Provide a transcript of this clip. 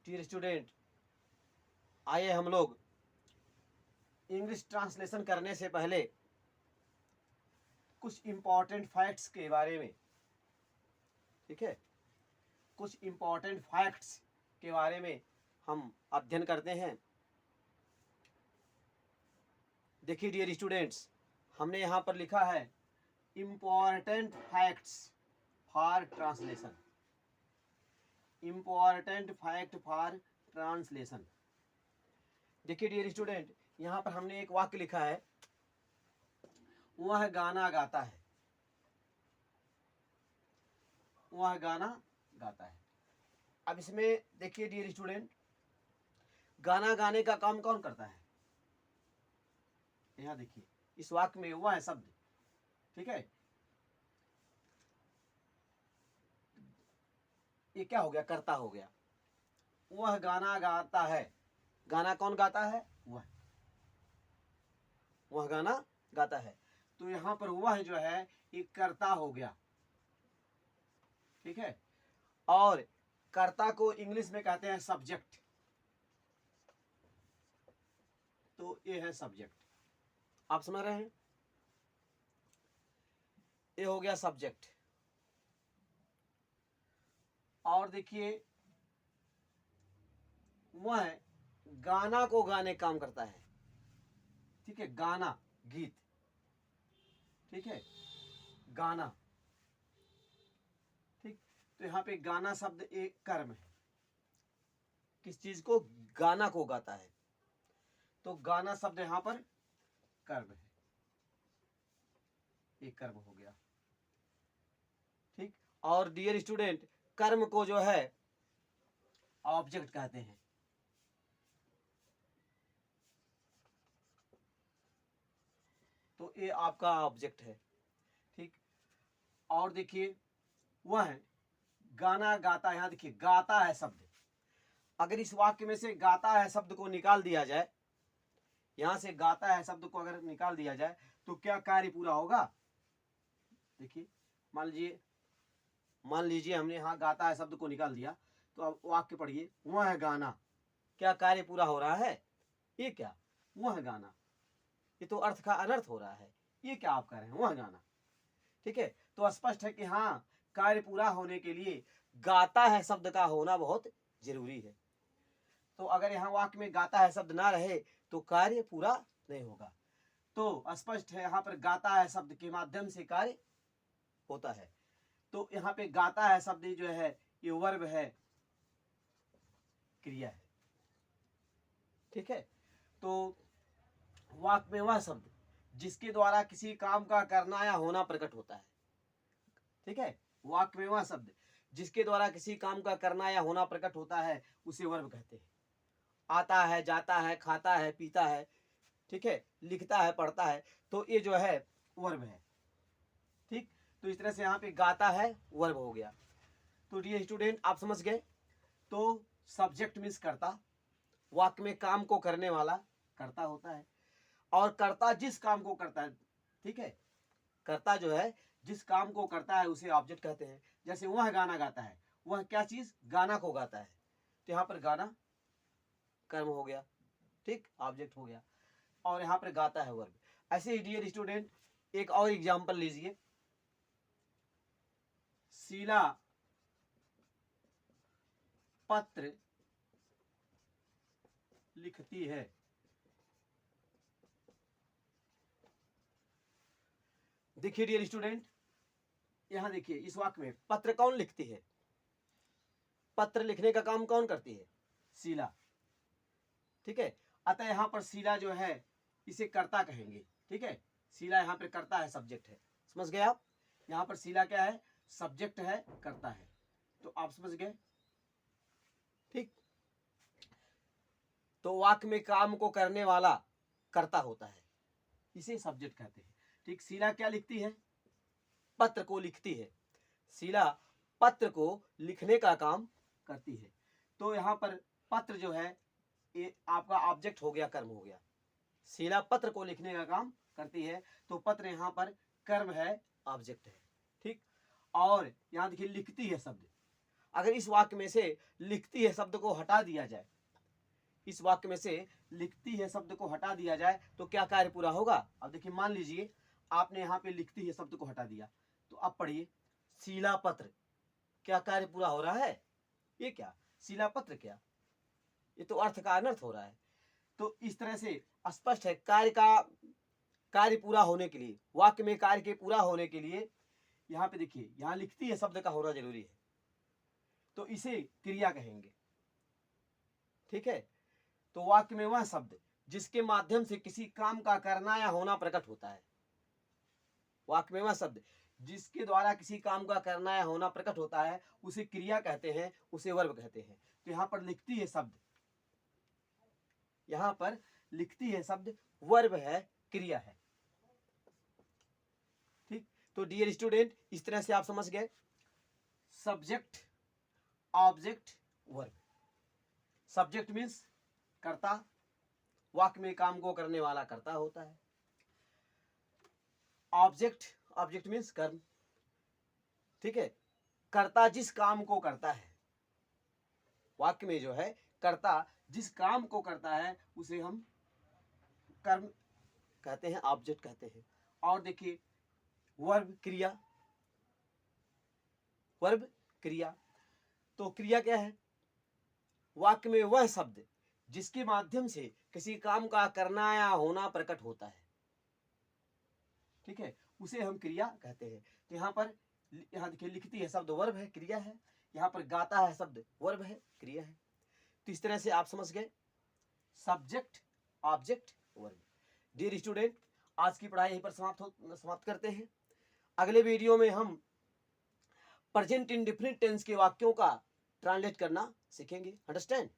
Dear student, आइए हम लोग इंग्लिश ट्रांसलेशन करने से पहले कुछ इम्पॉर्टेंट फैक्ट्स के बारे में, ठीक है, कुछ इम्पॉर्टेंट फैक्ट्स के बारे में हम अध्ययन करते हैं। देखिए डियर स्टूडेंट्स, हमने यहाँ पर लिखा है important facts for translation. Important fact for translation. देखिए डियर स्टूडेंट, यहाँ पर हमने एक वाक्य लिखा है, वह गाना गाता है। वह गाना गाता है। अब इसमें देखिए डियर स्टूडेंट, गाना गाने का काम कौन करता है? यहाँ देखिए इस वाक्य में वह है शब्द, ठीक है। ये क्या हो गया? कर्ता हो गया। वह गाना गाता है। गाना कौन गाता है? वह गाना गाता है। तो यहाँ पर वह जो है एक कर्ता हो गया, ठीक है। और कर्ता को इंग्लिश में कहते हैं सब्जेक्ट। तो ये है सब्जेक्ट। आप समझ रहे हैं? ये हो गया सब्जेक्ट। और देखिए वह गाना को गाने काम करता है, ठीक है। गाना, गीत, ठीक है, गाना, ठीक। तो यहाँ पे गाना शब्द एक कर्म है। किस चीज को? गाना को गाता है। तो गाना शब्द यहाँ पर कर्म है, एक कर्म हो गया, ठीक। और डियर स्टूडेंट, कर्म को जो है ऑब्जेक्ट कहते हैं। तो ये आपका ऑब्जेक्ट है, ठीक। और देखिए वह गाना गाता है। यहाँ देखिए गाता है शब्द। अगर इस वाक्य में से गाता है शब्द को निकाल दिया जाए, यहां से गाता है शब्द को अगर निकाल दिया जाए तो क्या कार्य पूरा होगा? देखिए मान लीजिए हमने यहाँ गाता है शब्द को निकाल दिया, तो अब वाक्य पढ़िए, वह है गाना। क्या कार्य पूरा हो रहा है? ये क्या? वह गाना। ये तो अर्थ का अनर्थ हो रहा है। ये क्या आप कह रहे हैं? वह गाना, ठीक है। तो स्पष्ट है कि हाँ, कार्य पूरा होने के लिए गाता है शब्द का होना बहुत जरूरी है। तो अगर यहाँ वाक्य में गाता है शब्द ना रहे तो कार्य पूरा नहीं होगा। तो स्पष्ट है यहाँ पर गाता है शब्द के माध्यम से कार्य होता है। तो यहाँ पे गाता है शब्द जो है ये वर्ब है, क्रिया है, ठीक है। तो वाक्य में वह शब्द जिसके द्वारा किसी काम का करना या होना प्रकट होता है, ठीक है। वाक्य में वह शब्द जिसके द्वारा किसी काम का करना या होना प्रकट होता है उसे वर्ब कहते हैं। आता है, जाता है, खाता है, पीता है, ठीक है, लिखता है, पढ़ता है, तो ये जो है वर्ब है, ठीक। तो इस तरह से यहाँ पे गाता है वर्ब हो गया। तो डियर स्टूडेंट, आप समझ गए। तो सब्जेक्ट मीन्स कर्ता, वाक्य में काम को करने वाला कर्ता होता है। और कर्ता जिस काम को करता है, ठीक है, कर्ता जो है जिस काम को करता है उसे ऑब्जेक्ट कहते हैं। जैसे वह गाना गाता है, वह क्या चीज? गाना को गाता है। तो यहाँ पर गाना कर्म हो गया, ठीक, ऑब्जेक्ट हो गया। और यहाँ पर गाता है वर्ब। ऐसे ही डियर स्टूडेंट एक और एग्जांपल लीजिए। शीला पत्र लिखती है। देखिए डियर स्टूडेंट, यहां देखिए इस वाक्य में पत्र कौन लिखती है? पत्र लिखने का काम कौन करती है? शीला, ठीक है। अतः यहां पर शीला जो है इसे कर्ता कहेंगे, ठीक है। शीला यहां पर कर्ता है, सब्जेक्ट है। समझ गए आप? यहां पर शीला क्या है? सब्जेक्ट है, कर्ता है। तो आप समझ गए, ठीक। तो वाक्य में काम को करने वाला कर्ता होता है, इसे सब्जेक्ट कहते हैं, ठीक। शीला क्या लिखती है? पत्र को लिखती है। शीला पत्र को लिखने का काम करती है। तो यहाँ पर पत्र जो है ये आपका ऑब्जेक्ट हो गया, कर्म हो गया। शीला पत्र को लिखने का काम करती है, तो पत्र यहाँ पर कर्म है, ऑब्जेक्ट है, ठीक। और यहाँ देखिए लिखती है शब्द। अगर इस वाक्य में से लिखती है शब्द को हटा दिया जाए, इस वाक्य में से लिखती है शब्द को हटा दिया जाए तो क्या कार्य पूरा होगा? अब देखिए, मान लीजिए आपने यहाँ पे लिखती है शब्द को हटा दिया, तो अब पढ़िए शिलापत्र, क्या कार्य पूरा हो रहा है? ये क्या शिलापत्र, क्या ये तो अर्थ का अनर्थ हो रहा है। तो इस तरह से स्पष्ट है, कार्य पूरा होने के लिए, वाक्य में कार्य के पूरा होने के लिए यहाँ पे देखिए, यहाँ लिखती है शब्द का होना जरूरी है, तो इसे क्रिया कहेंगे। ठीक है, तो वाक्य में वह शब्द जिसके माध्यम से किसी काम का करना या होना प्रकट होता है, वाक्य में वह शब्द जिसके द्वारा किसी काम का करना या होना प्रकट होता है, उसे क्रिया कहते हैं, उसे वर्ब कहते हैं। तो यहाँ पर लिखती है शब्द, यहाँ पर लिखती है शब्द वर्ब है, क्रिया है। ठीक, तो डियर स्टूडेंट, इस तरह से आप समझ गए subject, object, verb. Subject means कर्ता, वाक्य में काम को करने वाला कर्ता होता है। ऑब्जेक्ट मीन्स कर्म। ठीक है, कर्ता जिस काम को करता है, वाक्य में जो है कर्ता जिस काम को करता है उसे हम कर्म कहते हैं, ऑब्जेक्ट कहते हैं। और देखिए वर्ब क्रिया, वर्ब क्रिया, तो क्रिया क्या है? वाक्य में वह शब्द जिसके माध्यम से किसी काम का करना या होना प्रकट होता है, ठीक है, उसे हम क्रिया कहते हैं। तो यहाँ देखिए लिखती है शब्द वर्ब है, क्रिया है। यहाँ पर गाता है शब्द वर्ब है, क्रिया है। तो इस तरह से आप समझ गए subject, object, verb. Dear student, आज की पढ़ाई यहीं पर समाप्त करते हैं। अगले वीडियो में हम प्रेजेंट इंडेफिनिट टेंस के वाक्यों का ट्रांसलेट करना सीखेंगे। अंडरस्टैंड?